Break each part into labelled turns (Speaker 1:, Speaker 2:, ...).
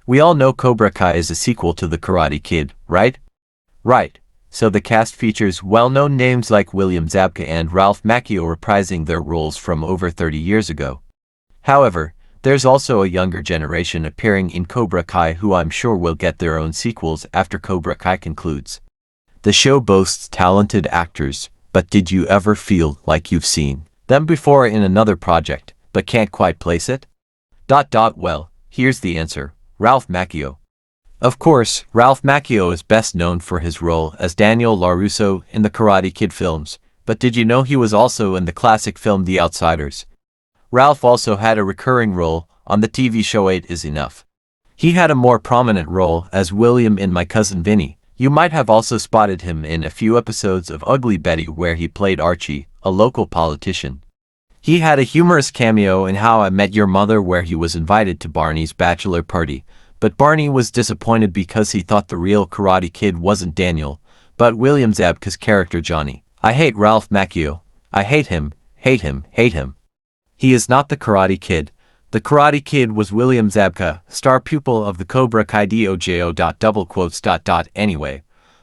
Speaker 1: We all know Cobra Kai is a sequel to The Karate Kid, right? Right. So the cast features well-known names like William Zabka and Ralph Macchio reprising their roles from over 30 years ago. However, there's also a younger generation appearing in Cobra Kai who I'm sure will get their own sequels after Cobra Kai concludes. The show boasts talented actors, but did you ever feel like you've seen them before in another project, but can't quite place it? Well, here's the answer: Ralph Macchio. Of course, Ralph Macchio is best known for his role as Daniel LaRusso in the Karate Kid films, but did you know he was also in the classic film The Outsiders? Ralph also had a recurring role on the TV show 8 Is Enough. He had a more prominent role as William in My Cousin Vinny. You might have also spotted him in a few episodes of Ugly Betty where he played Archie, a local politician. He had a humorous cameo in How I Met Your Mother where he was invited to Barney's bachelor party, but Barney was disappointed because he thought the real Karate Kid wasn't Daniel, but William Zabka's character Johnny. I hate Ralph Macchio. I hate him, hate him, hate him. He is not the Karate Kid. The Karate Kid was William Zabka, star pupil of the Cobra Kai dojo. Anyway,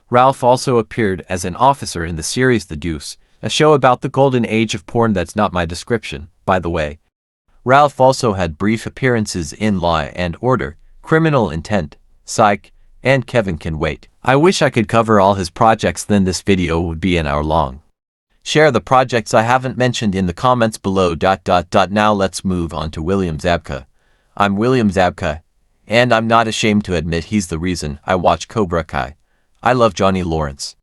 Speaker 1: Ralph also appeared as an officer in the series The Deuce, a show about the golden age of porn. That's not my description, by the way. Ralph also had brief appearances in Law and Order, Criminal Intent, Psych, and Kevin Can Wait. I wish I could cover all his projects, then this video would be an hour long. Share the projects I haven't mentioned in the comments below. Now let's move on to William Zabka. I'm William Zabka, and I'm not ashamed to admit he's the reason I watch Cobra Kai. I love Johnny Lawrence.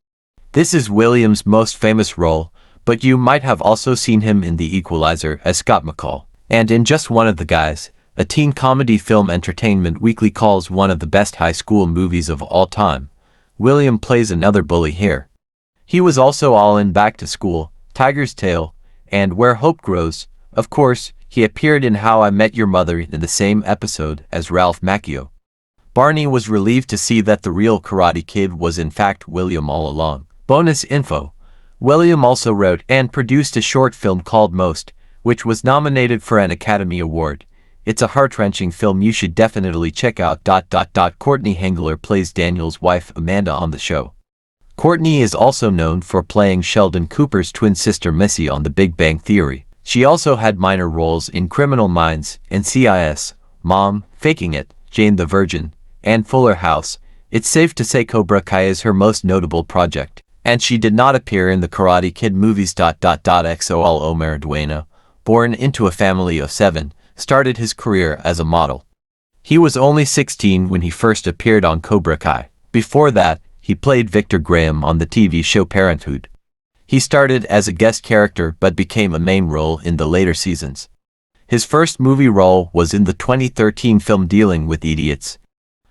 Speaker 1: This is William's most famous role, but you might have also seen him in The Equalizer as Scott McCall, and in Just One of the Guys, a teen comedy film Entertainment Weekly calls one of the best high school movies of all time. William plays another bully here. He was also all in Back to School, Tiger's Tail, and Where Hope Grows. Of course, he appeared in How I Met Your Mother in the same episode as Ralph Macchio. Barney was relieved to see that the real Karate Kid was in fact William all along. Bonus info: William also wrote and produced a short film called Most, which was nominated for an Academy Award. It's a heart-wrenching film you should definitely check out. Courtney Henggeler plays Daniel's wife Amanda on the show. Courtney is also known for playing Sheldon Cooper's twin sister Missy on The Big Bang Theory. She also had minor roles in Criminal Minds, NCIS, Mom, Faking It, Jane the Virgin, and Fuller House. It's safe to say Cobra Kai is her most notable project, and she did not appear in the Karate Kid movies. Xolo Mariduena, born into a family of 7, started his career as a model. He was only 16 when he first appeared on Cobra Kai. Before that, he played Victor Graham on the TV show Parenthood. He started as a guest character but became a main role in the later seasons. His first movie role was in the 2013 film Dealing with Idiots.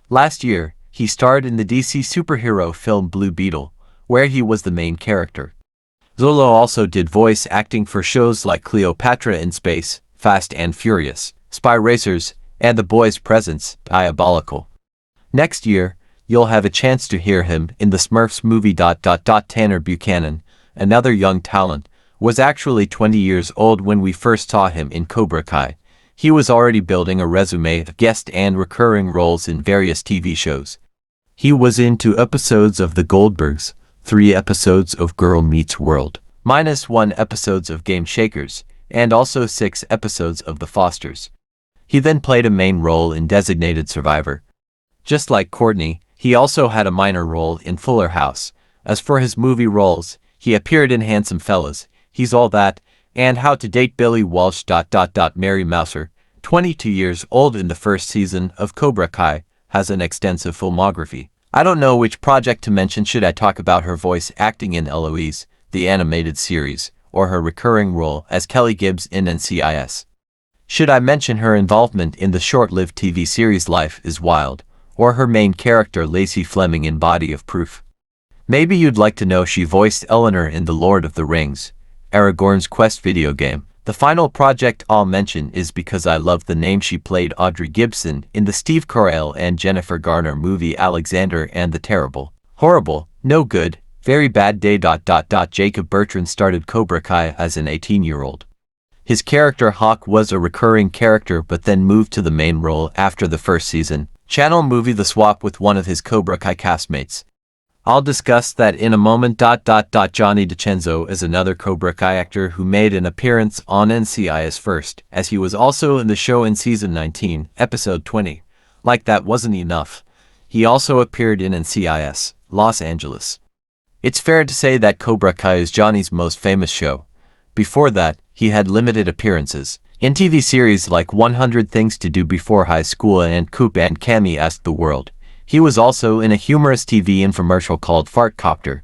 Speaker 1: Last year, he starred in the DC superhero film Blue Beetle, where he was the main character. Xolo also did voice acting for shows like Cleopatra in Space, Fast and Furious, Spy Racers, and The Boy's Presence, Diabolical. Next year, you'll have a chance to hear him in the Smurfs movie. Tanner Buchanan, another young talent, was actually 20 years old when we first saw him in Cobra Kai. He was already building a resume of guest and recurring roles in various TV shows. He was in 2 episodes of The Goldbergs, 3 episodes of Girl Meets World, -1 episodes of Game Shakers, and also 6 episodes of The Fosters. He then played a main role in Designated Survivor. Just like Courtney, he also had a minor role in Fuller House. As for his movie roles, he appeared in Handsome Fellas, He's All That, and How to Date Billy Walsh. Mary Mouser, 22 years old in the first season of Cobra Kai, has an extensive filmography. I don't know which project to mention. Should I talk about her voice acting in Eloise, the animated series, or her recurring role as Kelly Gibbs in NCIS? Should I mention her involvement in the short-lived TV series Life is Wild, or her main character Lacey Fleming in Body of Proof? Maybe you'd like to know she voiced Eleanor in The Lord of the Rings, Aragorn's Quest video game. The final project I'll mention is because I love the name. She played Audrey Gibson in the Steve Carell and Jennifer Garner movie Alexander and the Terrible, Horrible, No Good, Very Bad Day. Jacob Bertrand started Cobra Kai as an 18-year-old. His character Hawk was a recurring character but then moved to the main role after the first season. channel movie The Swap with one of his Cobra Kai castmates. I'll discuss that in a moment. Gianni DeCenzo is another Cobra Kai actor who made an appearance on NCIS first, as he was also in the show in Season 19, Episode 20. Like that wasn't enough, he also appeared in NCIS, Los Angeles. It's fair to say that Cobra Kai is Johnny's most famous show. Before that, he had limited appearances in TV series like 100 Things to Do Before High School and Coop and Cammy Ask the World. He was also in a humorous TV infomercial called Fartcopter.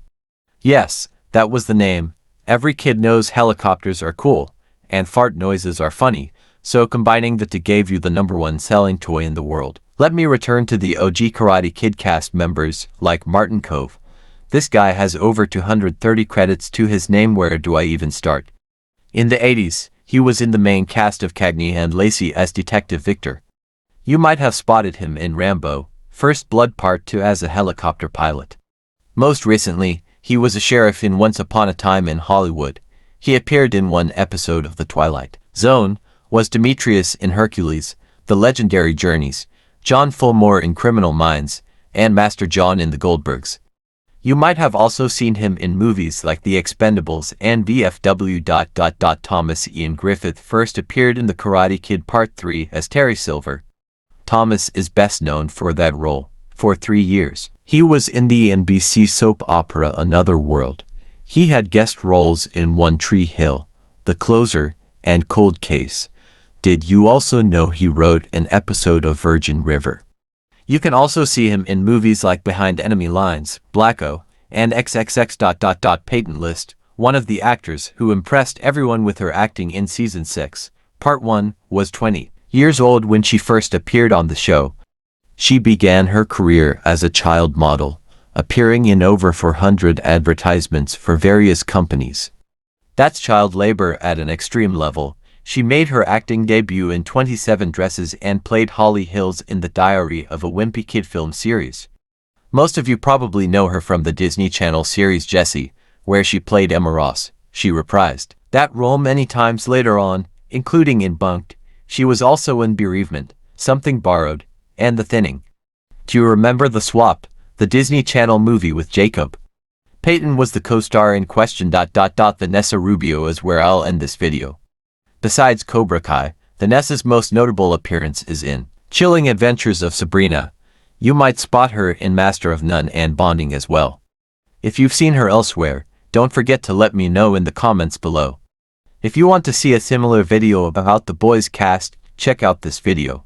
Speaker 1: Yes, that was the name. Every kid knows helicopters are cool, and fart noises are funny, so combining the two gave you the #1 selling toy in the world. Let me return to the OG Karate Kid cast members like Martin Kove. This guy has over 230 credits to his name. Where do I even start? In the 80s, he was in the main cast of Cagney and Lacey as Detective Victor. You might have spotted him in Rambo: First Blood Part 2 as a helicopter pilot. Most recently, he was a sheriff in Once Upon a Time in Hollywood. He appeared in one episode of The Twilight Zone, was Demetrius in Hercules, The Legendary Journeys, John Fulmore in Criminal Minds, and Master John in The Goldbergs. You might have also seen him in movies like The Expendables and VFW. Thomas Ian Griffith first appeared in The Karate Kid Part 3 as Terry Silver. Thomas is best known for that role. For 3 years, he was in the NBC soap opera Another World. He had guest roles in One Tree Hill, The Closer, and Cold Case. Did you also know he wrote an episode of Virgin River? You can also see him in movies like Behind Enemy Lines, Blacko, and XXX. Peyton List, one of the actors who impressed everyone with her acting in Season 6, Part 1, was 20 years old when she first appeared on the show. She began her career as a child model, appearing in over 400 advertisements for various companies. That's child labor at an extreme level. She made her acting debut in 27 Dresses and played Holly Hills in the Diary of a Wimpy Kid film series. Most of you probably know her from the Disney Channel series Jessie, where she played Emma Ross. She reprised that role many times later on, including in Bunked. She was also in Bereavement, Something Borrowed, and The Thinning. Do you remember The Swap, the Disney Channel movie with Jacob? Peyton was the co-star in question. Vanessa Rubio is where I'll end this video. Besides Cobra Kai, Vanessa's most notable appearance is in Chilling Adventures of Sabrina. You might spot her in Master of None and Bonding as well. If you've seen her elsewhere, don't forget to let me know in the comments below. If you want to see a similar video about the boys cast, check out this video.